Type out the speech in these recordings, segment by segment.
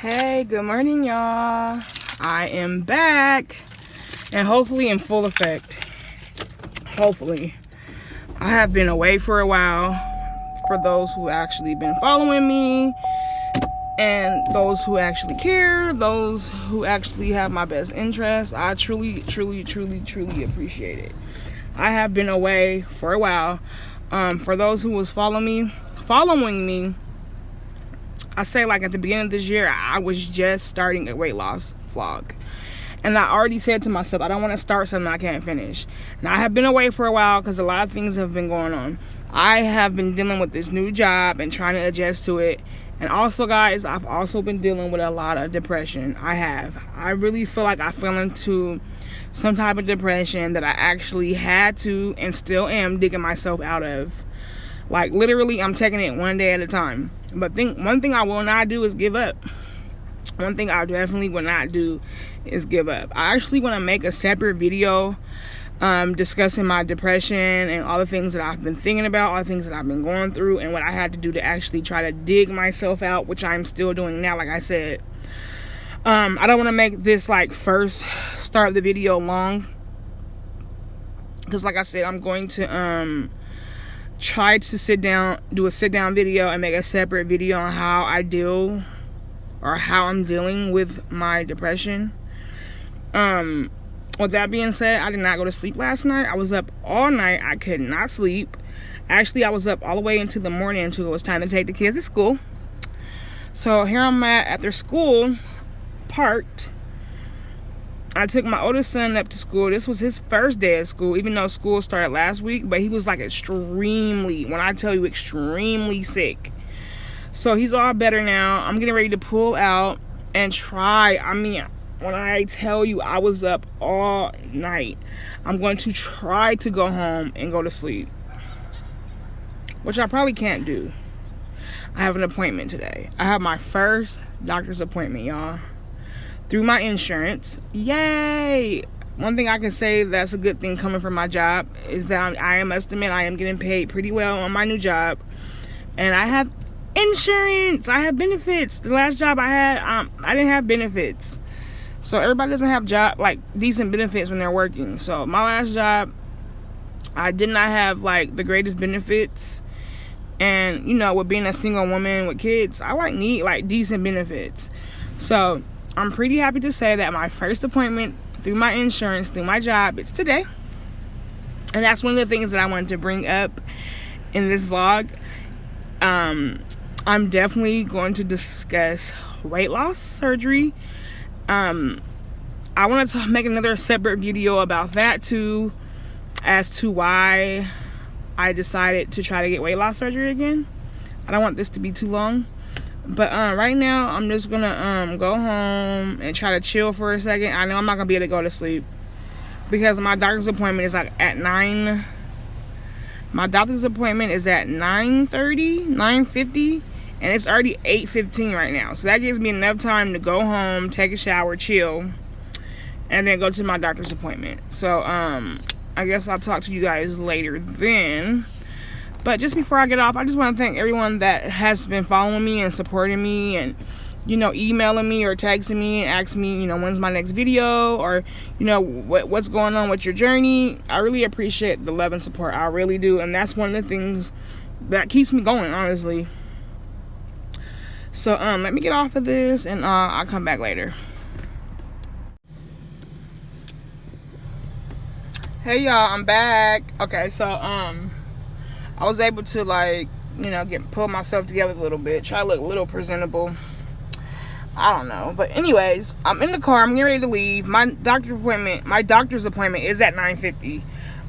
Hey, good morning, y'all. I am back and hopefully in full effect. Hopefully. I have been away for a while. For those who actually been following me and those who actually care, those who actually have my best interest, I truly appreciate it. I have been away for a while. For those who was following me, I say like at the beginning of this year, I was just starting a weight loss vlog. And I already said to myself, I don't want to start something I can't finish. Now, I have been away for a while because a lot of things have been going on. I have been dealing with this new job and trying to adjust to it. And also, guys, I've also been dealing with a lot of depression. I really feel like I fell into some type of depression that I actually had to and still am digging myself out of. Like, literally, I'm taking it one day at a time. But one thing I will not do is give up. One thing I definitely will not do is give up. I actually want to make a separate video discussing my depression and all the things that I've been thinking about, all the things that I've been going through, and what I had to do to actually try to dig myself out, which I'm still doing now, like I said. I don't want to make this, like, first start the video long. Because, like I said, I'm going to try to do a sit down video and make a separate video on how I deal or how I'm dealing with my depression. With that being said, I did not go to sleep last night. I was up all night. I could not sleep. Actually, I was up all the way into the morning until it was time to take the kids to school. So here I'm at their school, parked. I took my oldest son up to school. This was his first day at school, even though school started last week. But he was like extremely, when I tell you extremely sick. So he's all better now. I'm getting ready to pull out and try. I mean, when I tell you I was up all night, I'm going to try to go home and go to sleep. Which I probably can't do. I have an appointment today. I have my first doctor's appointment, y'all. Through my insurance. Yay! One thing I can say that's a good thing coming from my job is that I must admit I am getting paid pretty well on my new job. And I have insurance. I have benefits. The last job I had, I didn't have benefits. So everybody doesn't have decent benefits when they're working. So my last job, I did not have like the greatest benefits. And you know, with being a single woman with kids, I need decent benefits. So I'm pretty happy to say that my first appointment through my insurance, through my job, it's today. And that's one of the things that I wanted to bring up in this vlog. I'm definitely going to discuss weight loss surgery. I wanted to make another separate video about that too, as to why I decided to try to get weight loss surgery again. I don't want this to be too long. But right now, I'm just going to go home and try to chill for a second. I know I'm not going to be able to go to sleep because my doctor's appointment is like at 9. My doctor's appointment is at 9:30, 9:50, and it's already 8:15 right now. So that gives me enough time to go home, take a shower, chill, and then go to my doctor's appointment. So I guess I'll talk to you guys later then. But just before I get off, I just want to thank everyone that has been following me and supporting me and, you know, emailing me or texting me and asking me, you know, when's my next video or, you know, what's going on with your journey. I really appreciate the love and support. I really do. And that's one of the things that keeps me going, honestly. So let me get off of this and I'll come back later. Hey, y'all, I'm back. Okay, so I was able to pull myself together a little bit, try to look a little presentable. I don't know, but anyways, I'm in the car. I'm getting ready to leave. My doctor's appointment is at 9:50.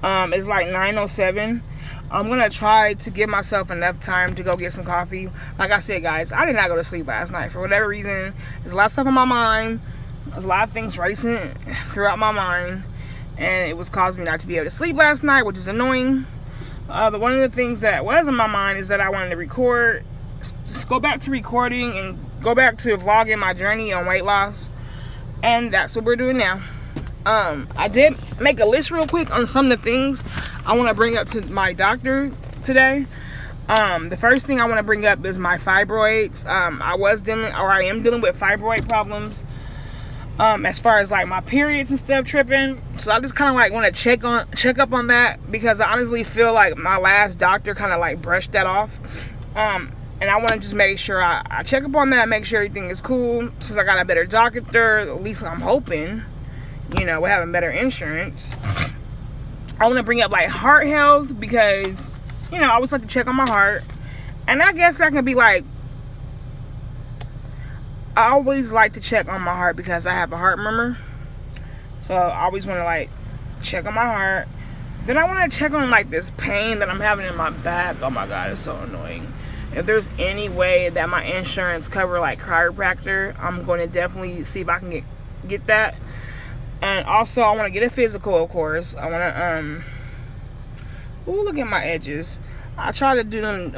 It's like 9:07. I'm gonna try to give myself enough time to go get some coffee. Like I said, guys, I did not go to sleep last night for whatever reason. There's a lot of stuff on my mind. There's a lot of things racing throughout my mind, and it was causing me not to be able to sleep last night, which is annoying. But one of the things that was in my mind is that I wanted to record, just go back to recording and go back to vlogging my journey on weight loss. And that's what we're doing now. I did make a list real quick on some of the things I want to bring up to my doctor today. The first thing I want to bring up is my fibroids. I am dealing with fibroid problems. As far as like my periods and stuff tripping. So I just kind of like want to check up on that, because I honestly feel like my last doctor kind of like brushed that off. And I want to just make sure I check up on that, make sure everything is cool. Since I got a better doctor, at least I'm hoping, we're having better insurance. I want to bring up like heart health, because, I always like to check on my heart. And I guess that can be like, I always like to check on my heart because I have a heart murmur. So I always want to like check on my heart. Then I want to check on like this pain that I'm having in my back. Oh my God, it's so annoying. If there's any way that my insurance cover like chiropractor, I'm going to definitely see if I can get that. And also I want to get a physical, of course. I want to ooh, look at my edges. I try to do them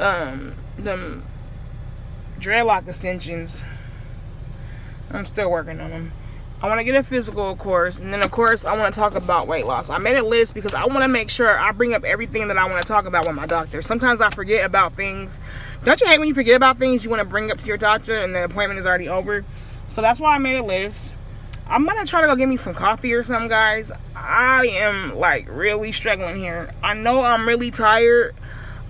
dreadlock extensions. I'm still working on them. I want to get a physical, of course. And then, of course, I want to talk about weight loss. I made a list because I want to make sure I bring up everything that I want to talk about with my doctor. Sometimes I forget about things. Don't you hate when you forget about things you want to bring up to your doctor and the appointment is already over? So that's why I made a list. I'm going to try to go get me some coffee or something, guys. I am, like, really struggling here. I know I'm really tired,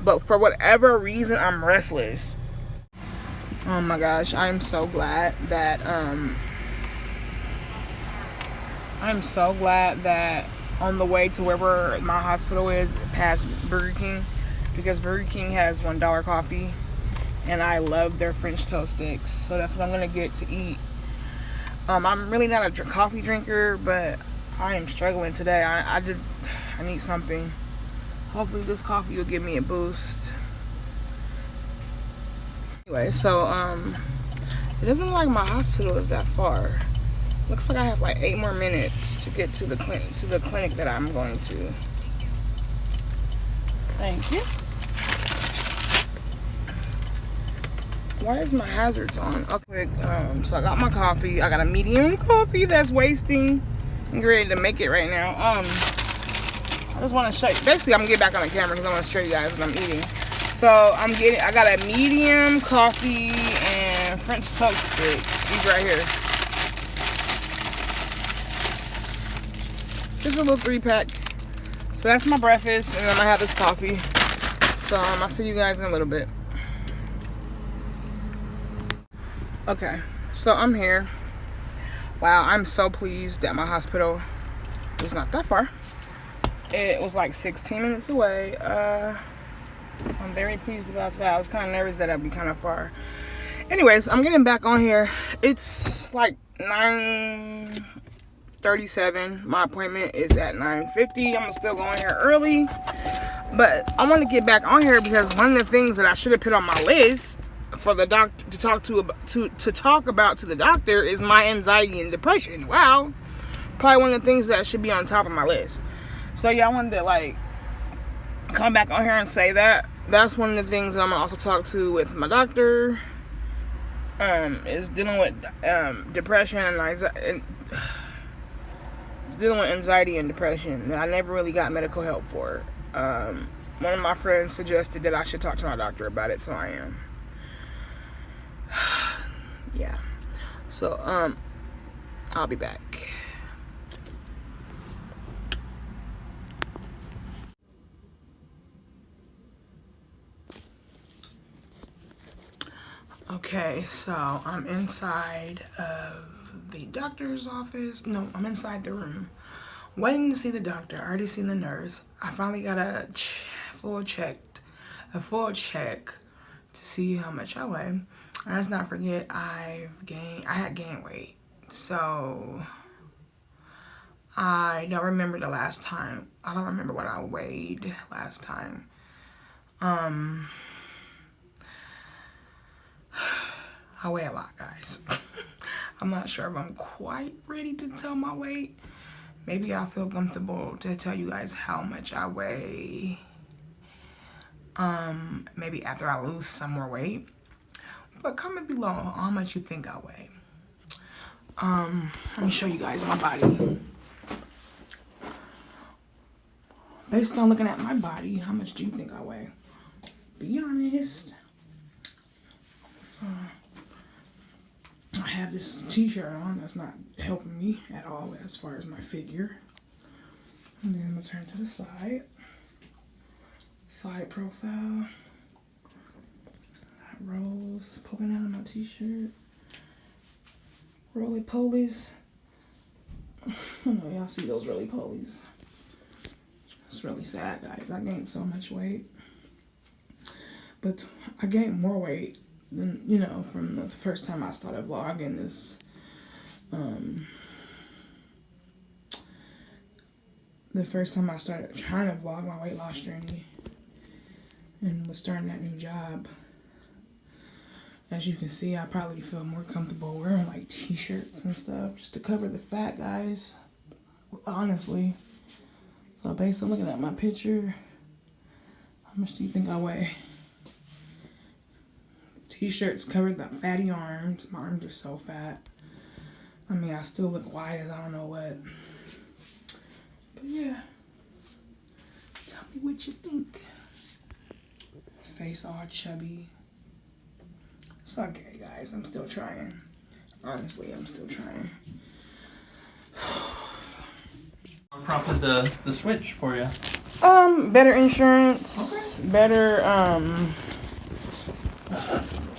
but for whatever reason, I'm restless. Oh my gosh, I'm so glad that on the way to wherever my hospital is, past Burger King, because Burger King has $1 coffee, and I love their French toast sticks. So that's what I'm gonna get to eat. I'm really not a coffee drinker, but I am struggling today. I need something. Hopefully this coffee will give me a boost. Anyway, so it doesn't look like my hospital is that far. Looks like I have like 8 more minutes to get to the clinic that I'm going to. Thank you. Why is my hazards on? Okay, so I got my coffee. I got a medium coffee that's wasting. I'm ready to make it right now. I just want to show you. Basically, I'm gonna get back on the camera because I want to show you guys what I'm eating. So I got a medium coffee and French toast sticks. These right here. Just a little 3-pack. So that's my breakfast, and then I have this coffee. So I'll see you guys in a little bit. Okay, so I'm here. Wow, I'm so pleased that my hospital is not that far. It was like 16 minutes away. So I'm very pleased about that. I was kind of nervous that I'd be kind of far. Anyways, I'm getting back on here. It's like 9:37. My appointment is at 9:50. I'm still going here early. But I want to get back on here because one of the things that I should have put on my list for the doctor to talk about to the doctor is my anxiety and depression. Wow. Probably one of the things that should be on top of my list. So yeah, I wanted to like come back on here and say that. That's one of the things that I'm gonna also talk to with my doctor. Is dealing with depression and anxiety. It's dealing with anxiety and depression that I never really got medical help for. One of my friends suggested that I should talk to my doctor about it, so I am. Yeah. So I'll be back. Okay, so I'm inside of the doctor's office. No, I'm inside the room waiting to see the doctor. I already seen the nurse. I finally got a full check to see how much I weigh. And let's not forget I had gained weight. So I don't remember the last time. I don't remember what I weighed last time. I weigh a lot, guys. I'm not sure if I'm quite ready to tell my weight. Maybe I'll feel comfortable to tell you guys how much I weigh. Maybe after I lose some more weight. But comment below how much you think I weigh. Let me show you guys my body. Based on looking at my body, how much do you think I weigh? be honest. So, I have this t-shirt on that's not helping me at all as far as my figure. And then I'm gonna turn to the side. Side profile. Got rolls poking out of my t-shirt. Roly polies. I don't know, y'all see those roly polies. It's really sad, guys. I gained so much weight. But I gained more weight than, you know, from the first time I started vlogging this. The first time I started trying to vlog my weight loss journey and was starting that new job. As you can see, I probably feel more comfortable wearing like t-shirts and stuff just to cover the fat, guys. Honestly. So based on looking at my picture, how much do you think I weigh? T-shirts covered the fatty arms. My arms are so fat. I mean, I still look wide as I don't know what. But yeah. Tell me what you think. Face all chubby. It's okay, guys. I'm still trying. Honestly, I'm still trying. What prompted the switch for you? Better insurance. Okay. Better,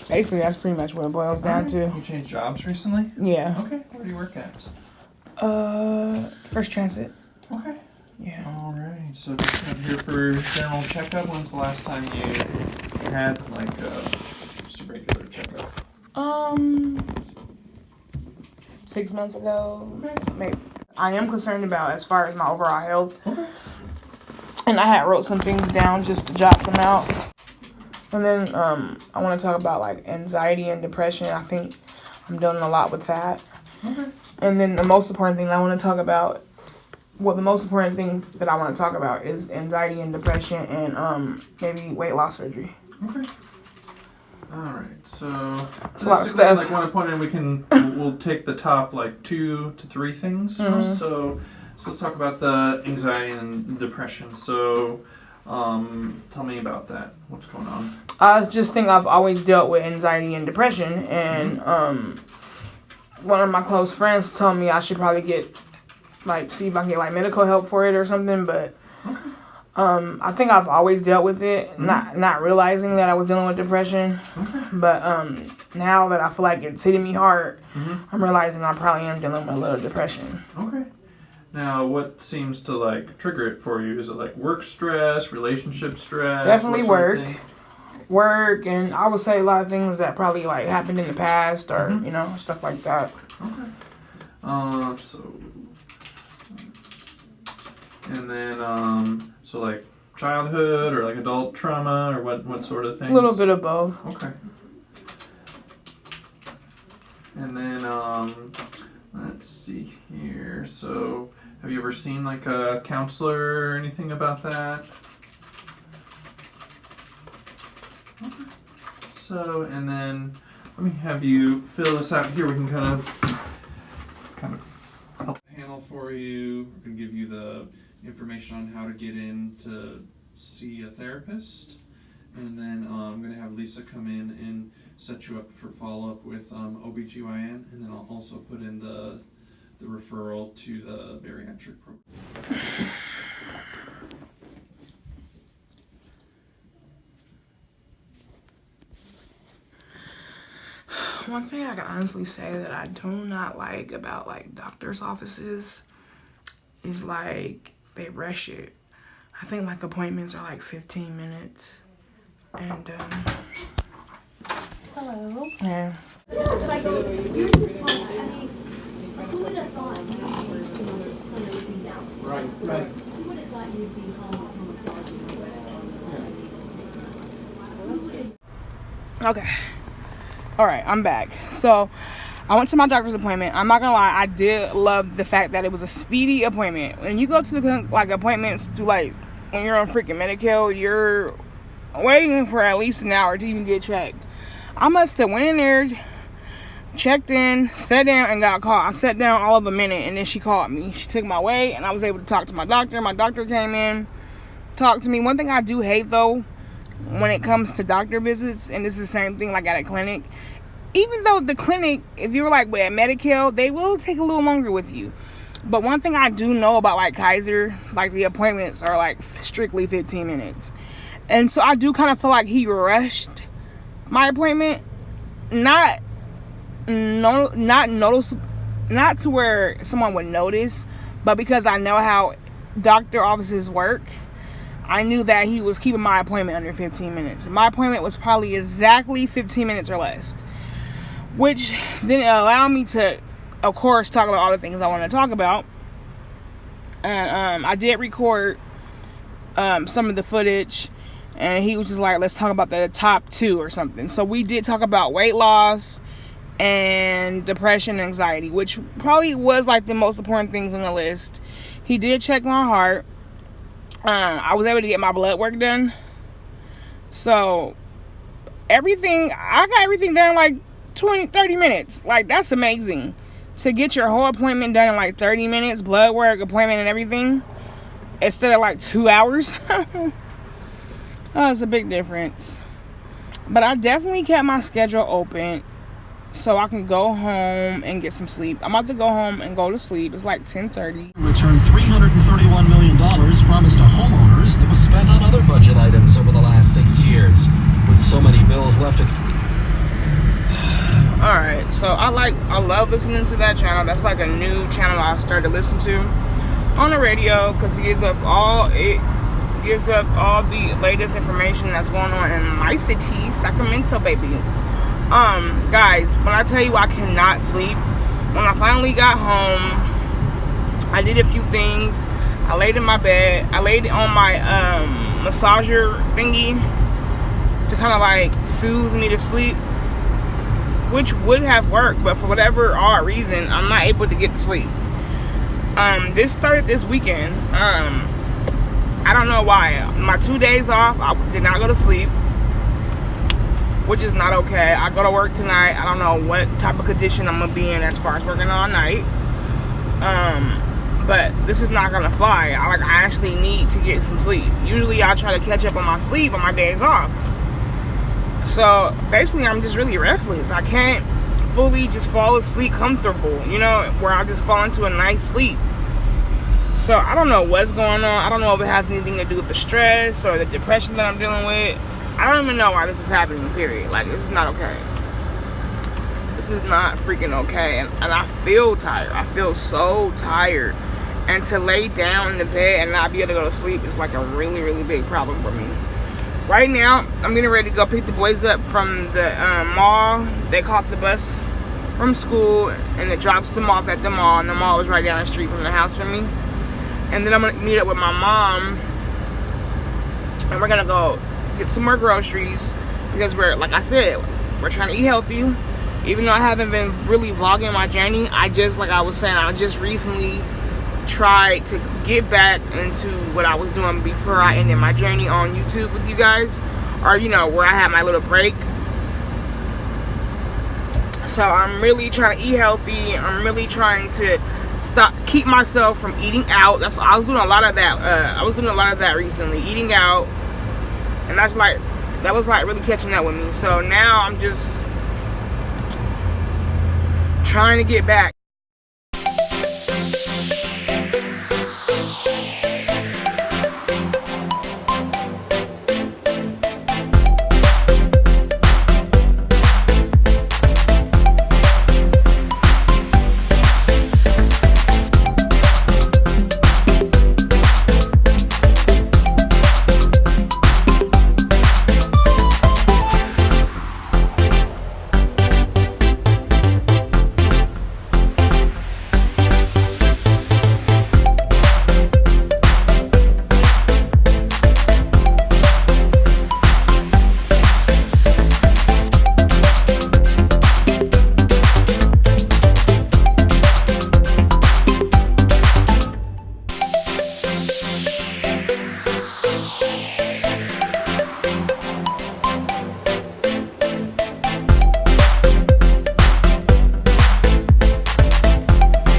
basically, that's pretty much what it boils down to. You changed jobs recently? Yeah. Okay. Where do you work at? First Transit. Okay. Yeah. All right. So just here for general checkup. When's the last time you had like just a regular checkup? 6 months ago. Okay. Maybe. I am concerned about as far as my overall health. Okay. And I had wrote some things down just to jot some out. And then I want to talk about like anxiety and depression. I think I'm dealing a lot with that. Okay. And then the most important thing I want to talk about, the most important thing that I want to talk about is anxiety and depression and maybe weight loss surgery. Okay. All right. So It's a lot of stuff. like one point, we'll take the top like 2 to 3 things. Mm-hmm. So let's talk about the anxiety and depression. So tell me about that. What's going on? I just think I've always dealt with anxiety and depression, and one of my close friends told me I should probably see if I can get like medical help for it or something, but Okay. I think I've always dealt with it, not realizing that I was dealing with depression. Okay. But now that I feel like it's hitting me hard, Mm-hmm. I'm realizing I probably am dealing with a little depression. Okay. Now, what seems to like trigger it for you? Is it like work stress, relationship stress? Definitely what sort of work. thing? Work, and I would say a lot of things that probably like happened in the past or Mhm. you know, stuff like that. Okay. So, and then so like childhood or like adult trauma or what sort of things? A little bit of both. Okay. And then let's see here. So, have you ever seen like a counselor or anything about that? Okay. So, and then let me have you fill this out here. We can kind of help panel for you. We're gonna give you the information on how to get in to see a therapist, and then I'm gonna have Lisa come in and set you up for follow-up with OBGYN, and then I'll also put in the referral to the bariatric program. One thing I can honestly say that I do not like about like doctor's offices is like they rush it. I think like appointments are like 15 minutes. And Hello. yeah. Like, who would have thought you were just kind of looking down? Right. Who would have thought you'd be home on the closet? Okay. All right, I'm back. So I went to my doctor's appointment. I'm not gonna lie, I did love the fact that it was a speedy appointment. When you go to the like appointments to like when you're on freaking Medi-Cal, you're waiting for at least an hour to even get checked. I must have went in there, checked in, sat down, and got called. I sat down all of a minute, and then she called me. She took my weight, and I was able to talk to my doctor. My doctor came in, talked to me. One thing I do hate though when it comes to doctor visits, and this is the same thing like at a clinic. Even though the clinic, if you were like with Medi-Cal, they will take a little longer with you. But one thing I do know about like Kaiser, like the appointments are like strictly 15 minutes. And so I do kind of feel like he rushed my appointment. Not to where someone would notice, but because I know how doctor offices work, I knew that he was keeping my appointment under 15 minutes. My appointment was probably exactly 15 minutes or less, which then allowed me to, of course, talk about all the things I want to talk about. And I did record some of the footage, and he was just like, let's talk about the top 2 or something. So we did talk about weight loss and depression and anxiety, which probably was like the most important things on the list. He did check my heart. I was able to get my blood work done. So I got everything done in like 30 minutes. Like, that's amazing. To get your whole appointment done in like 30 minutes, blood work, appointment and everything, instead of like 2 hours. Oh, it's a big difference. But I definitely kept my schedule open so I can go home and get some sleep. I'm about to go home and go to sleep. It's like 10:30. Return $331 million promised to homeowners that was spent on other budget items over the last 6 years. With so many bills left to... Alright, so I love listening to that channel. That's like a new channel I started to listen to on the radio, because it gives up all the latest information that's going on in my city, Sacramento, baby. Guys, when I tell you I cannot sleep, when I finally got home, I did a few things. I laid in my bed. I laid on my massager thingy to kind of like soothe me to sleep, which would have worked, but for whatever odd reason, I'm not able to get to sleep. This started this weekend. I don't know why. My 2 days off, I did not go to sleep, which is not okay. I go to work tonight. I don't know what type of condition I'm gonna be in as far as working all night. But this is not gonna fly. I actually need to get some sleep. Usually I try to catch up on my sleep on my days off. So basically I'm just really restless. I can't fully just fall asleep comfortable, where I just fall into a nice sleep. So I don't know what's going on. I don't know if it has anything to do with the stress or the depression that I'm dealing with. I don't even know why this is happening, period. Like, this is not okay. This is not freaking okay. And I feel tired. I feel so tired. And to lay down in the bed and not be able to go to sleep is like a really, really big problem for me. Right now, I'm getting ready to go pick the boys up from the mall. They caught the bus from school, and it drops them off at the mall. And the mall is right down the street from the house from me. And then I'm going to meet up with my mom. And we're going to go get some more groceries. Because like I said, we're trying to eat healthy. Even though I haven't been really vlogging my journey, I just recently tried to get back into what I was doing before I ended my journey on YouTube with you guys, or where I had my little break. So I'm really trying to eat healthy. I'm really trying to keep myself from eating out. I was doing a lot of that. Recently, eating out, and that was really catching up with me. So now I'm just trying to get back.